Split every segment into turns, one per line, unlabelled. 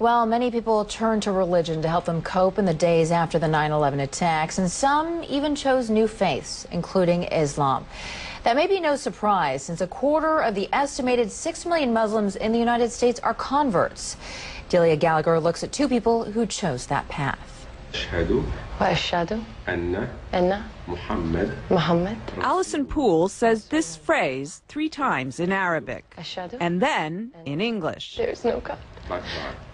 Well, many people turned to religion to help them cope in the days after the 9/11 attacks, and some even chose new faiths, including Islam. That may be no surprise, since a quarter of the estimated 6 million Muslims in the United States are converts. Delia Gallagher looks at two people who chose that path.
Allison Poole says this phrase 3 times in Arabic and then in English.
There is no God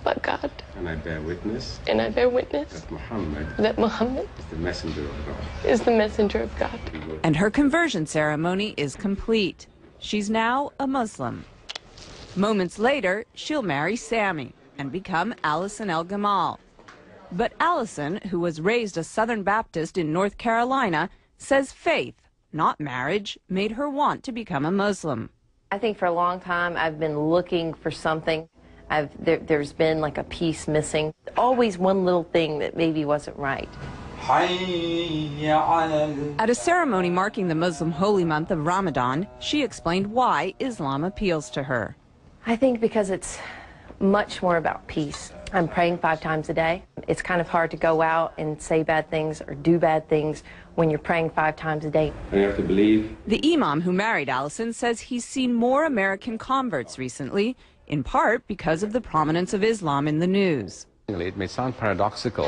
but God.
And I bear witness.
That Muhammad
is the messenger of God.
Is the messenger of God.
And her conversion ceremony is complete. She's now a Muslim. Moments later, she'll marry Sammy and become Allison El Gamal. But Allison, who was raised a Southern Baptist in North Carolina, says faith, not marriage, made her want to become a Muslim.
I think for a long time I've been looking for something. There's been like a piece missing. Always one little thing that maybe wasn't right.
At a ceremony marking the Muslim holy month of Ramadan, she explained why Islam appeals to her.
I think because it's much more about peace. I'm praying 5 times a day. It's kind of hard to go out and say bad things or do bad things when you're praying 5 times a day.
And you have to believe.
The imam who married Allison says he's seen more American converts recently, in part because of the prominence of Islam in the news.
It may sound paradoxical,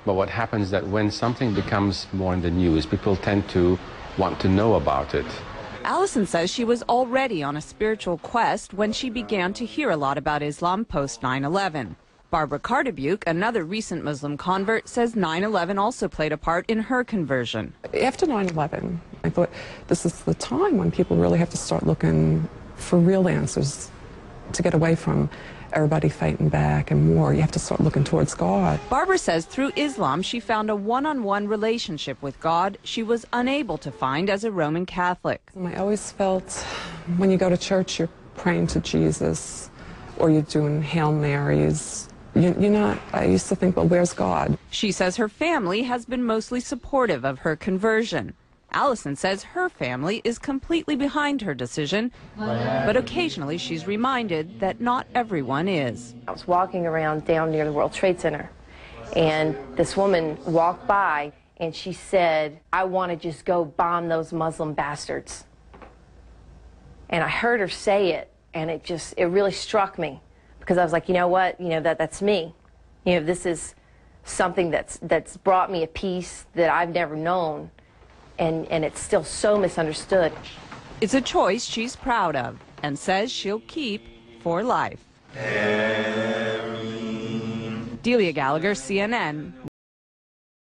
but what happens is that when something becomes more in the news, people tend to want to know about it.
Allison says she was already on a spiritual quest when she began to hear a lot about Islam post 9/11. Barbara Cardebuke, another recent Muslim convert, says 9/11 also played a part in her conversion.
After 9/11, I thought this is the time when people really have to start looking for real answers to get away from everybody fighting back and war. You have to start looking towards God.
Barbara says through Islam she found a one-on-one relationship with God she was unable to find as a Roman Catholic.
I always felt when you go to church you're praying to Jesus or you're doing Hail Marys. I used to think, well, where's God?
She says her family has been mostly supportive of her conversion. Allison says her family is completely behind her decision, but occasionally she's reminded that not everyone is.
I was walking around down near the World Trade Center, and this woman walked by, and she said, "I want to just go bomb those Muslim bastards." And I heard her say it, and it really struck me, because I was like, you know what, that's me. This is something that's brought me a peace that I've never known. And it's still so misunderstood.
It's a choice she's proud of and says she'll keep for life. Delia Gallagher, CNN,